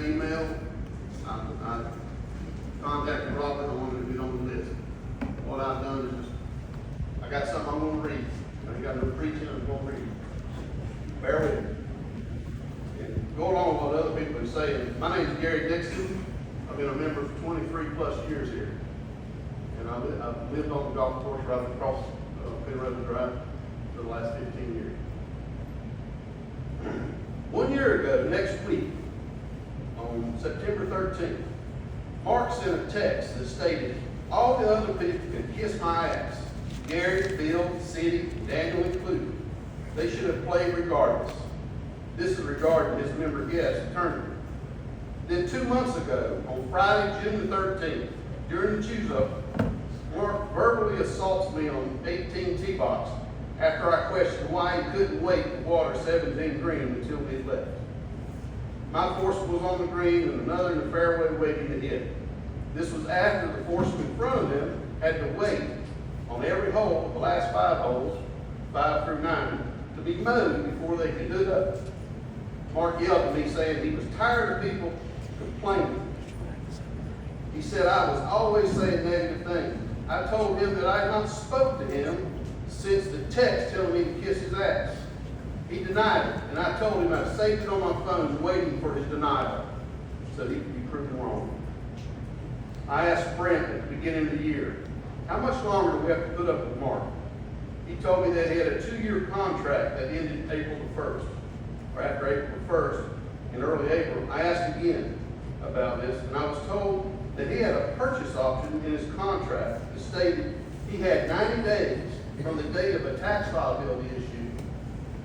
email. I contacted Robert, I wanted to get on the list. What I've done is just, I got something I'm gonna read. I ain't got no preaching, I'm gonna read. Bear with me. And go along with what other people are saying. My name is Gary Dixon. I've been a member for 23 plus years here. And I've lived on the golf course right across Penrose Drive for the last 15 years. 1 year ago, next week, on September 13th, Mark sent a text that stated, all the other people can kiss my ass. Gary, Bill, City, Daniel included. They should have played regardless. This is regarding his member guest tournament. Then 2 months ago, on Friday, June the 13th, during the choose-up, Mark verbally assaults me on 18 tee box after I questioned why he couldn't wait to water 17 green until we left. My foursome was on the green and another in the fairway waiting to hit. This was after the foursome in front of them had to wait on every hole, the last 5 holes, 5 through 9, to be mowed before they could do that. Mark yelled at me saying he was tired of people complaining. He said I was always saying negative things. I told him that I had not spoke to him since the text telling me to kiss his ass. He denied it, and I told him I saved it on my phone waiting for his denial so he could be proven wrong. I asked Brent at the beginning of the year, how much longer do we have to put up with Mark? He told me that he had a 2-year contract that ended April the 1st, or after April the 1st, in early April. I asked again about this, and I was told that he had a purchase option in his contract that stated he had 90 days from the date of a tax liability issue,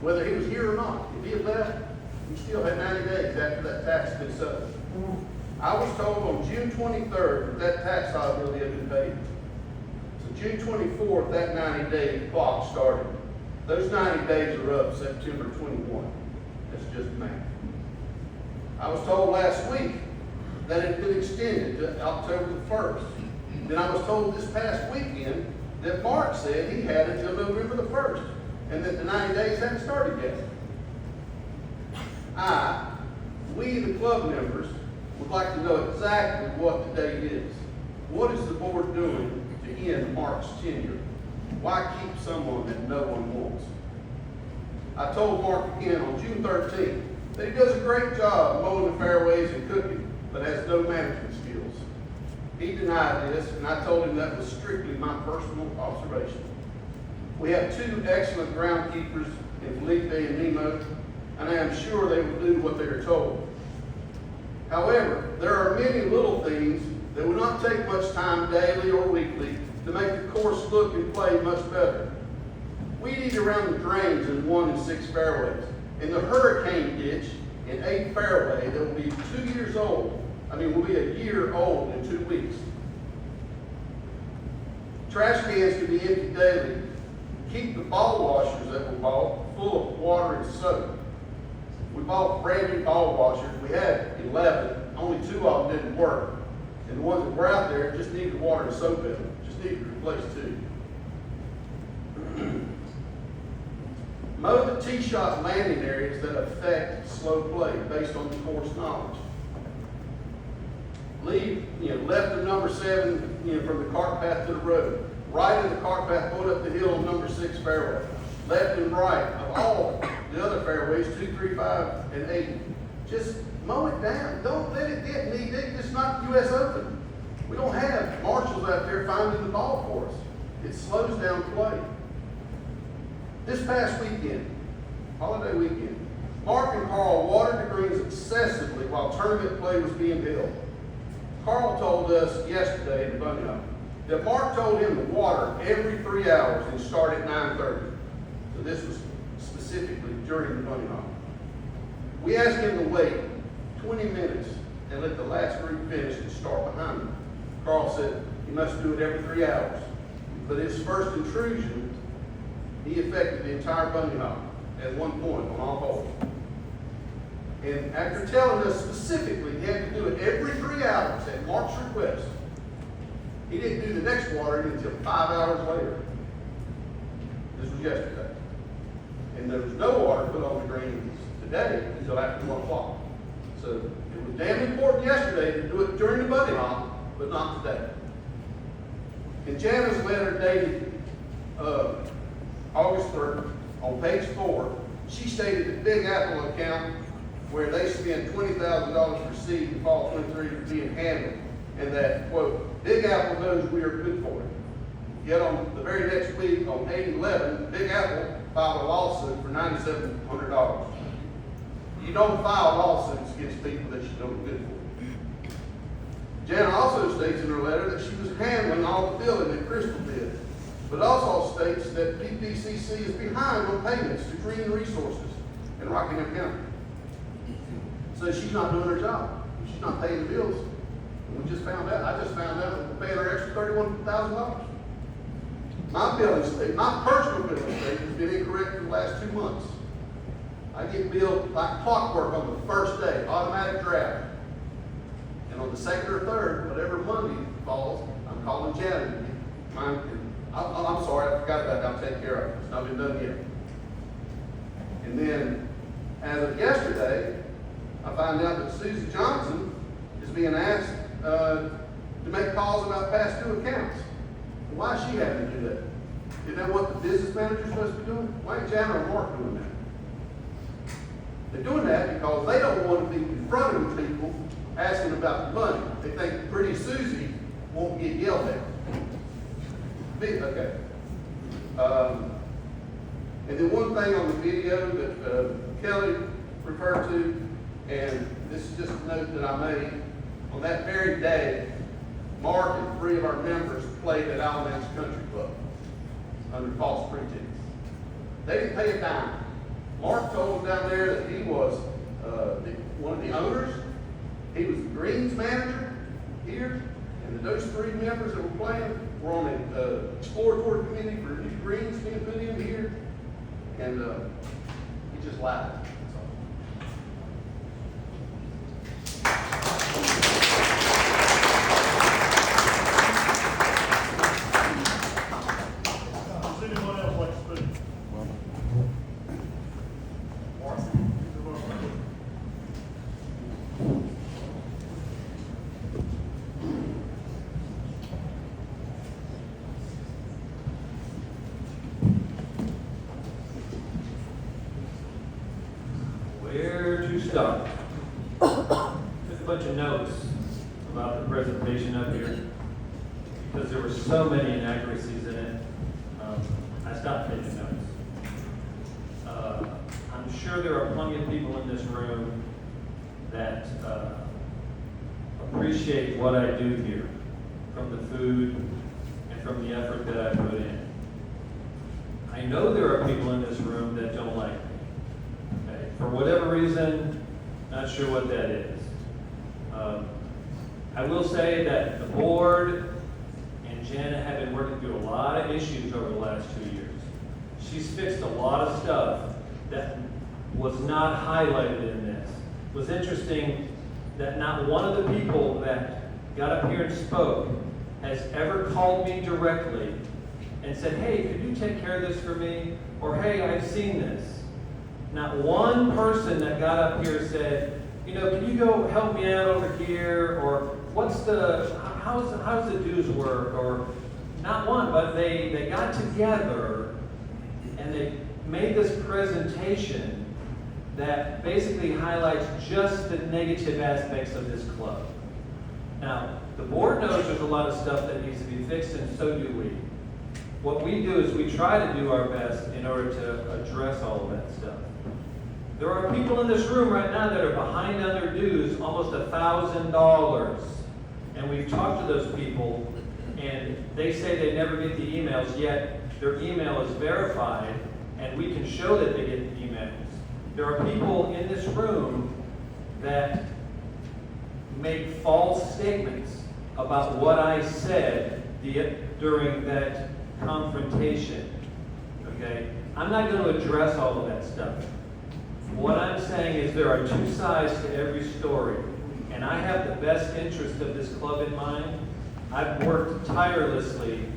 whether he was here or not. If he had left, he still had 90 days after that tax had been settled. I was told on June 23rd that tax liability had been paid. So June 24th, that 90-day clock started. Those 90 days are up September 21. That's just math. I was told last week that it had been extended to October the 1st. Then I was told this past weekend that Mark said he had until November the 1st and that the 90 days hadn't started yet. We, the club members, would like to know exactly what the date is. What is the board doing to end Mark's tenure? Why keep someone that no one wants? I told Mark again on June 13th that he does a great job mowing the fairways and cooking, but has no management skills. He denied this, and I told him that was strictly my personal observation. We have 2 excellent groundkeepers in Felipe and Nemo, and I am sure they will do what they are told. However, there are many little things that will not take much time daily or weekly to make the course look and play much better. Weed eat around the drains in 1 and 6 fairways. In the hurricane ditch in 8 fairway that will be 2 years old, will be a year old in 2 weeks. Trash cans can be emptied daily. Keep the ball washers that we bought full of water and soap. We bought brand new ball washers. We had 11. Only 2 of them didn't work. And the ones that were out there just needed water and soap in them. Just needed to replace 2. Mow the tee shot landing areas that affect slow play based on the course knowledge. Leave, left of number 7, from the cart path to the road. Right of the cart path going up the hill on number 6 fairway. Left and right of all the other fairways, 2, 3, 5, and 8. Just mow it down. Don't let it get knee deep. It's not U.S. Open. We don't have marshals out there finding the ball for us. It slows down play. This past weekend, holiday weekend, Mark and Carl watered the greens excessively while tournament play was being held. Carl told us yesterday in the bunny hop that Mark told him to water every 3 hours and start at 9:30. So this was specifically during the bunny hop. We asked him to wait 20 minutes and let the last group finish and start behind him. Carl said he must do it every 3 hours. But his first intrusion, he affected the entire bunny hop at one point on all holes. And after telling us specifically he had to do it every 3 hours at Mark's request, he didn't do the next watering until 5 hours later. This was yesterday. And there was no water put on the greens today until after 1 o'clock. So it was damn important yesterday to do it during the budget honk, but not today. In Jana's letter dated August 3rd, on page 4, she stated that Big Apple account where they spend $20,000 for seed in fall 23 is being handled, and that, quote, Big Apple knows we are good for it. Yet on the very next week, on 8/11, Big Apple filed a lawsuit for $9,700. You don't file lawsuits against people that you know are good for. Jana also states in her letter that she was handling all the billing that Crystal did, but also states that PPCC is behind on payments to Green Resources in Rockingham County. So she's not doing her job. She's not paying the bills. And we just found out, I just found out that we're paying her extra $31,000. My billing statement, my personal billing statement has been incorrect for the last 2 months. I get billed like clockwork on the first day, automatic draft. And on the second or third, whatever Monday falls, I'm calling Janet to get mine. I'm sorry, I forgot about that. I'll take care of it. It's not been done yet. And then, as of yesterday, I find out that Susie Johnson is being asked to make calls about past due accounts. Why is she having to do that? Isn't that what the business manager is supposed to be doing? Why ain't Jana or Mark doing that? They're doing that because they don't want to be confronted with people asking about the money. They think pretty Susie won't get yelled at. Okay. And then one thing on the video that Kelly referred to, and this is just a note that I made, on that very day, Mark and 3 of our members played at Alamance Country Club under false pretense. They didn't pay a dime. Mark told them down there that he was one of the owners. He was the greens manager here, and that those 3 members that were playing were on an exploratory committee for new greens being put in here, and he just lied. Start. Just a bunch of notes about the presentation up here, because there were so many inaccuracies in it. I stopped taking notes. I'm sure there are plenty of people in this room that appreciate what I do here, from the food and from the effort that I put in. I know there are people in this room that don't like me. Okay? For whatever reason, not sure what that is. I will say that the board and Jana have been working through a lot of issues over the last 2 years. She's fixed a lot of stuff that was not highlighted in this. It was interesting that not one of the people that got up here and spoke has ever called me directly and said, hey, could you take care of this for me? Or, hey, I've seen this. Not one person that got up here said, you know, can you go help me out over here? Or how's the dues work? Or not one, but they got together and they made this presentation that basically highlights just the negative aspects of this club. Now, the board knows there's a lot of stuff that needs to be fixed, and so do we. What we do is we try to do our best in order to address all of that stuff. There are people in this room right now that are behind on their dues almost $1,000. And we've talked to those people, and they say they never get the emails, yet their email is verified, and we can show that they get the emails. There are people in this room that make false statements about what I said during that confrontation. Okay? I'm not going to address all of that stuff. What I'm saying is there are 2 sides to every story, and I have the best interest of this club in mind. I've worked tirelessly,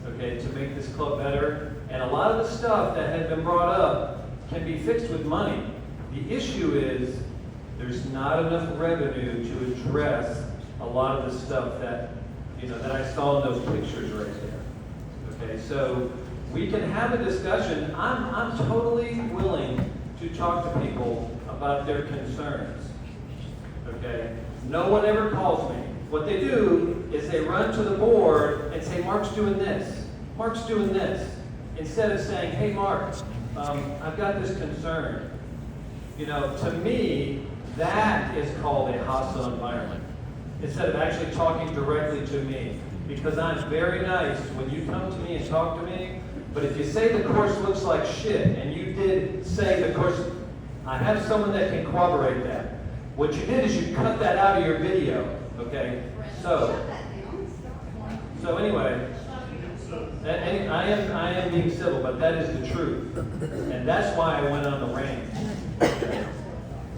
okay, to make this club better, and a lot of the stuff that has been brought up can be fixed with money. The issue is there's not enough revenue to address a lot of the stuff that, that I saw in those pictures right there. Okay, so we can have a discussion. I'm totally willing to talk to people about their concerns. Okay? No one ever calls me. What they do is they run to the board and say, Mark's doing this. Mark's doing this. Instead of saying, hey, Mark, I've got this concern. To me, that is called a hostile environment. Instead of actually talking directly to me. Because I'm very nice when you come to me and talk to me. But if you say the course looks like shit, and you did say the course, I have someone that can corroborate that. What you did is you cut that out of your video, okay? So anyway, I am being civil, but that is the truth. And that's why I went on the rant.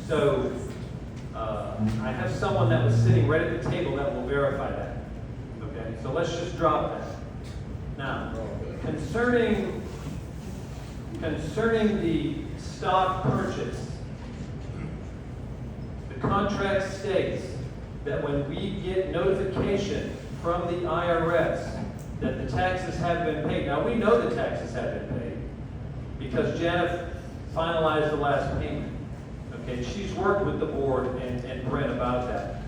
So, I have someone that was sitting right at the table that will verify that. Okay, so let's just drop that. Now, concerning the stock purchase, the contract states that when we get notification from the IRS that the taxes have been paid. Now, we know the taxes have been paid because Janet finalized the last payment. Okay, she's worked with the board and Brent about that.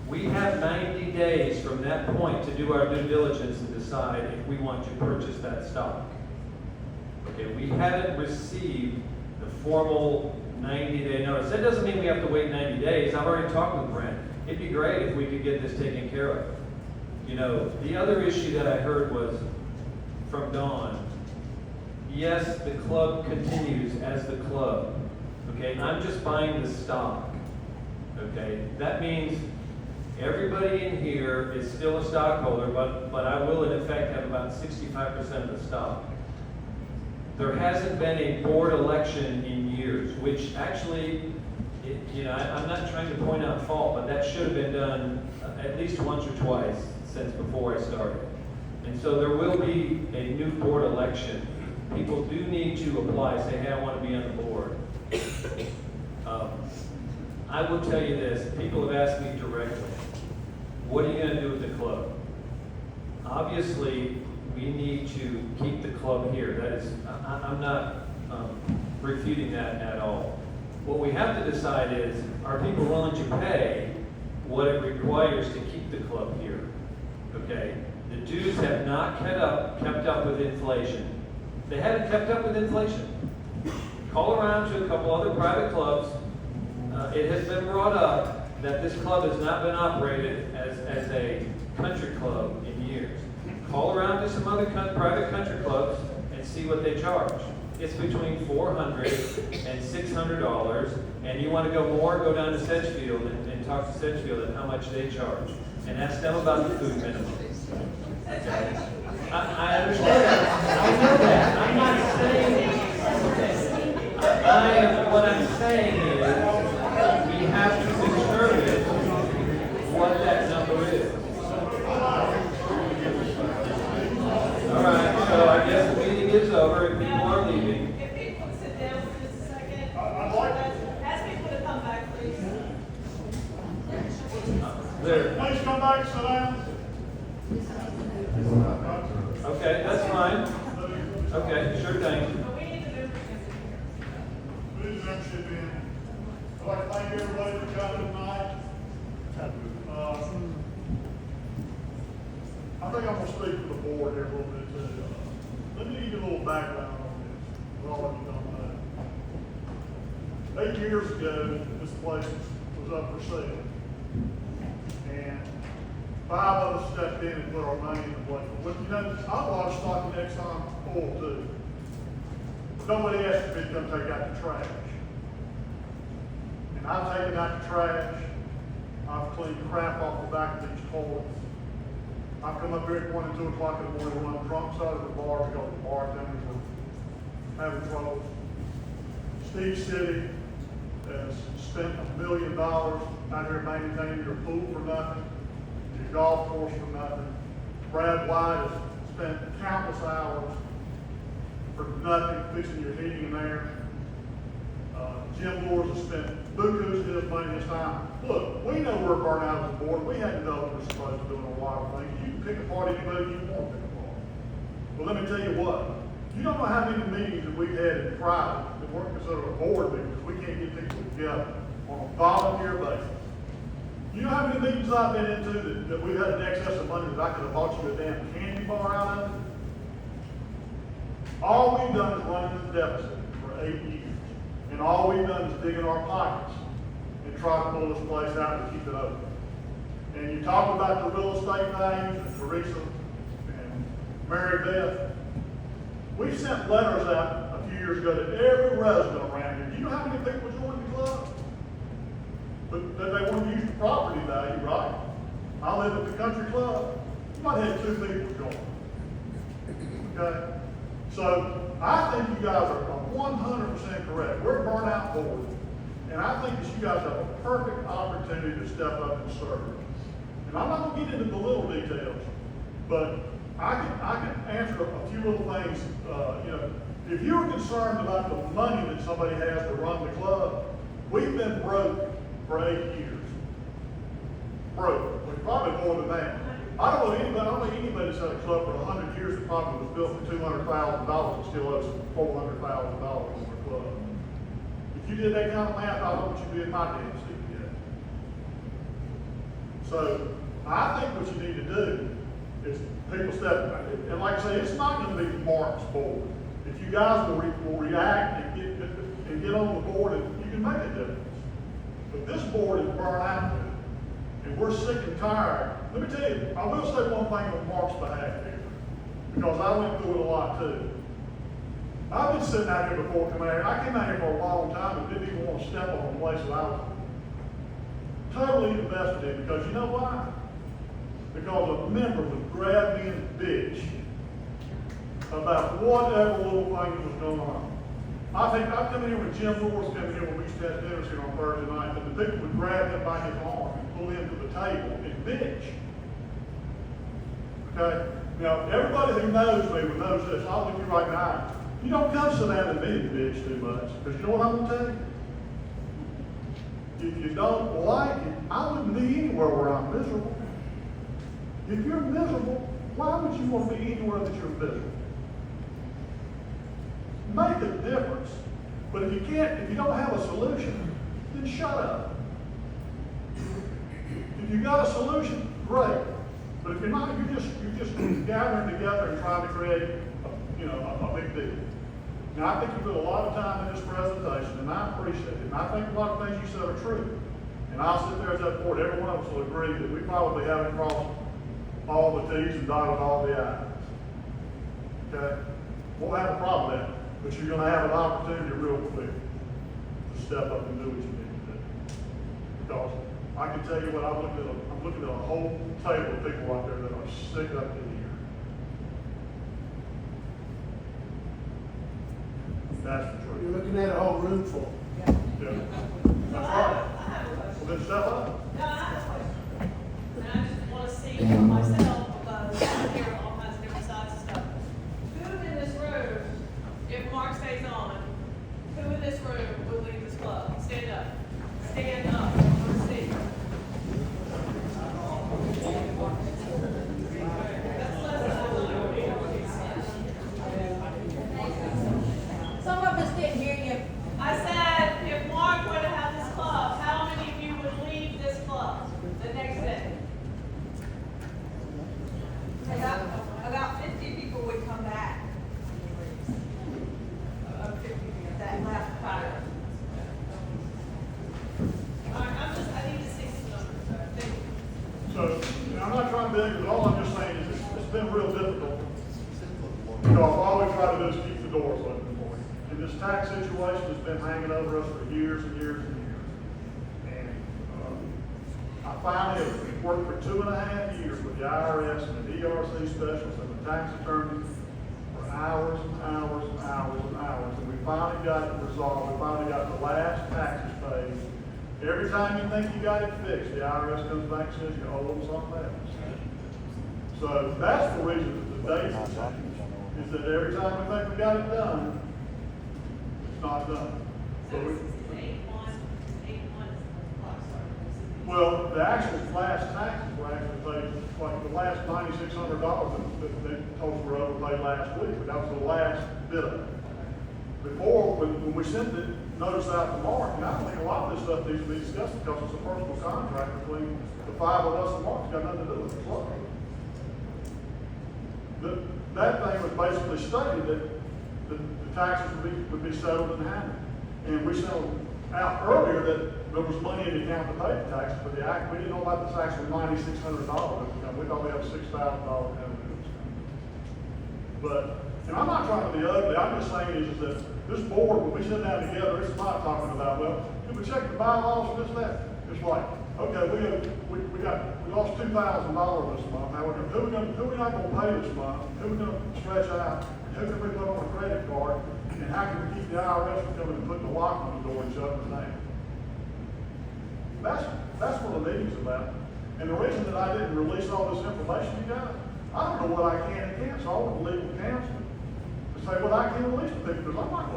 We have 90 days from that point to do our due diligence and decide if we want to purchase that stock. Okay, we haven't received the formal 90-day notice. That doesn't mean we have to wait 90 days. I've already talked with Brent. It'd be great if we could get this taken care of. The other issue that I heard was from Dawn. Yes, the club continues as the club. Okay, I'm just buying the stock. Okay, that means everybody in here is still a stockholder, but I will in effect have about 65% of the stock. There hasn't been a board election in years, which actually, I'm not trying to point out fault, but that should have been done at least once or twice since before I started. And so there will be a new board election. People do need to apply, say, hey, I want to be on the board. I will tell you this, people have asked me directly, what are you going to do with the club? Obviously, we need to keep the club here. That is, I'm not refuting that at all. What we have to decide is, are people willing to pay what it requires to keep the club here? Okay? The dues have not kept up with inflation. They haven't kept up with inflation. Call around to a couple other private clubs. It has been brought up that this club has not been operated as a country club in years. Call around to some other private country clubs and see what they charge. It's between $400 and $600, and you want to go more, go down to Sedgefield and talk to Sedgefield and how much they charge, and ask them about the food minimum. Okay? I understand that. I know that. I'm not saying. What I'm saying is, we have to determine what that number is. All right, so I guess the meeting is over and people are leaving. If people would sit down for just a second, ask people to come back, please. There. Please come back, sit down. Okay, that's fine. Okay, sure thing. But we need the members in here. Please membership in. I'd like to thank everybody for coming tonight. I think I'm gonna speak for the board here a little bit too. Let me give you a little background on this. Well, all of you don't know. 8 years ago, this place was up for sale. And 5 of us stepped in and put our money in the place. But I bought a stock in Exxon Oil too. Nobody asked me to come take out the trash. And I've taken out the trash. I've cleaned crap off the back of these toilets. I've come up here at 1 and 2 o'clock in the morning when I'm drunk side of the bar because the bartenders were having trouble. Steve City has spent $1 million out here maintaining your pool for nothing, your golf course for nothing. Brad White has spent countless hours for nothing, fixing your heating and air. Jim Lewis has spent bukus of his money this time. Look, we know we're burnt out as a board. We had to know what we're supposed to do in a lot of things. You can pick apart anybody you want to pick apart. But let me tell you what, you don't know how many meetings that we've had in private that weren't considered a board meeting because we can't get people together on a volunteer basis. You know how many meetings I've been into that we've had an excess of money that I could have bought you a damn candy bar out of it? All we've done is run into the deficit for 8 years. And all we've done is dig in our pockets and try to pull this place out and keep it open. And you talk about the real estate values, and Teresa and Mary Beth. We sent letters out a few years ago to every resident around here. Do you know how many people joined the club? But that they want to use the property value, right? I live at the country club. You might have 2 people join. Okay? So I think you guys are 100% correct. We're a burnout board. And I think that you guys have a perfect opportunity to step up and serve. And I'm not going to get into the little details, but I can answer a few little things. If you're concerned about the money that somebody has to run the club, we've been broke for 8 years. Broke. Well, probably more than that. I don't know anybody that's had a club for 100 years that probably was built for $200,000 and still owes $400,000 on their club. If you did that kind of math, I don't want you to be in my damn seat yet. So I think what you need to do is people step back. And like I say, it's not going to be Mark's board. If you guys will react and get on the board, and you can make a difference. But this board is burnt out, and we're sick and tired. Let me tell you, I will say one thing on Mark's behalf here, because I went through it a lot too. I've been sitting out here before coming out here. I came out here for a long time and didn't even want to step on a place that I was totally invested in, because you know why? Because a member would grab me and bitch about whatever little thing that was going on. I think I've come in here with Jim Lewis coming here when we used to have dinners here on Thursday night, and the people would grab him by his arm and pull him to the table and bitch. Okay? Now, everybody who knows me would know this. I'll look at you right now. You don't come sit down and be a bitch too much, because you know what I'm going to tell you? If you don't like it, I wouldn't be anywhere where I'm miserable. If you're miserable, why would you want to be anywhere that you're miserable? Make a difference. But if you don't have a solution, then shut up. If you got a solution, great. But if you're not, you're just gathering together and trying to create a big deal. Now, I think you put a lot of time in this presentation, and I appreciate it. And I think a lot of things you said are true. And I'll sit there as that board. Every one of us will agree that we probably haven't crossed all the T's and dotted all the I's. Okay? Won't have a problem with that. But you're going to have an opportunity real quick to step up and do what you need to do. Because I can tell you what, I'm looking at a whole table of people out there that are sick up to here. That's the truth. You're looking at a whole room full. Yeah. That's right. Well, then step up. No, I have a question. And I just want to see for myself, because I hear all kinds of different sides of stuff. Who in this room, if Mark stays on, who in this room would leave this club? Stand up. Stand up. Let's see. That's less than I thought. Some of us didn't hear you. I said, if Mark were to have this club, how many of you would leave this club the next day? About 50 people would come back. Of 50 that left prior. All right, I need to see some numbers. Thank you. So, I'm not trying to be ignorant, all I'm just saying is it's been real difficult. Because all we try to do is keep the doors open for you. And this tax situation has been hanging over us for years and years and years. And I finally have worked for 2.5 years with the IRS and the ERC specialists and the tax attorneys for hours and hours and hours and hours. And we finally got it resolved. We finally got the last taxes paid. Every time you think you got it fixed, the IRS comes back and says you owe them something else. So that's the reason that the dates have changed, is that every time we think we got it done, it's not done. So So we, Well, the actual last taxes were actually paid, like the last $9,600 that they told us were overpaid last week, but that was the last bit of it. Before, when we sent the notice out to Mark, and I don't think a lot of this stuff needs to be discussed because it's a personal contract between the five of us and Mark, it's got nothing to do with it. Look. That thing was basically stated that the taxes would be settled and handled. And we sent out earlier that there was money in the account to pay the taxes, but the act, we didn't know about this actual $9,600. We thought we had a $6,000 revenue. But, and I'm not trying to be ugly, I'm just saying is that this board, when we sit down together, it's not talking about, well, did we check the bylaws for this, that? It's like, okay, we lost $2,000 this month, now who we not gonna pay this month? Who we gonna stretch out? Who can we put on a credit card? And how can we keep the IRS from coming and putting the lock on the door and shutting it down? That's what the meeting's about. And the reason that I didn't release all this information, you guys, I don't know what I can and can't, so I want legal counsel to say what I can release to people, because I'm not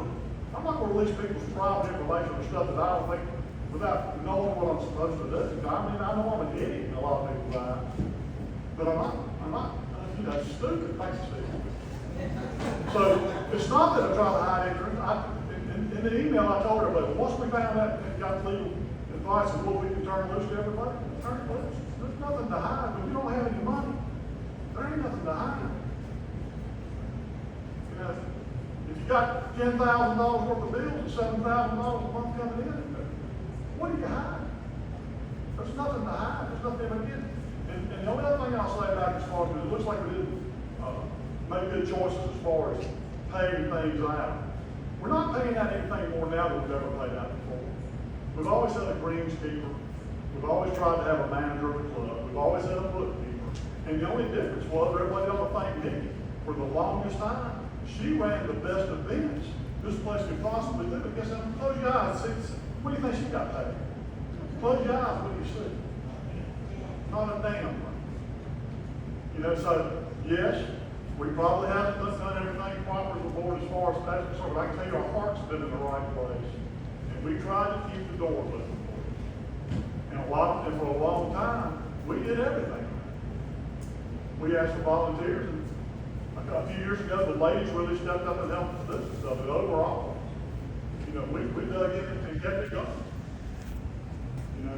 gonna release people's private information or stuff that I don't think, without knowing what I'm supposed to do. I mean, I know I'm an idiot in a lot of people's eyes, but I'm not, you know, stupid, thanks, Steve. So, it's not that I'm trying to hide anything. In the email, I told everybody, once we found out and got legal advice of what we can turn loose to everybody, turn it loose. There's nothing to hide, but you don't have any money. There ain't nothing to hide. You know, if you got $10,000 worth of bills and $7,000 a month coming in, what do you hide? There's nothing to hide. There's nothing to get. And the only other thing I'll say about this far, because it looks like we didn't make good choices as far as paying things out. We're not paying out anything more now than we've ever paid out before. We've always had a greenskeeper. We've always tried to have a manager of the club. We've always had a bookkeeper. And the only difference was everybody ought to thank Nikki for the longest time. She ran the best events this place could possibly do. But guess what? Close your eyes. See, what do you think she got paid? Close your eyes. What do you see? Not a damn thing. You know, so yes, we probably haven't done everything proper as a board as far as that's concerned. But I can tell you our heart's been in the right place. And we tried to keep the door open. And for a long time, we did everything. We asked for volunteers, and a few years ago, the ladies really stepped up and helped us do some stuff. But overall, you know, we dug in and kept it going. You know,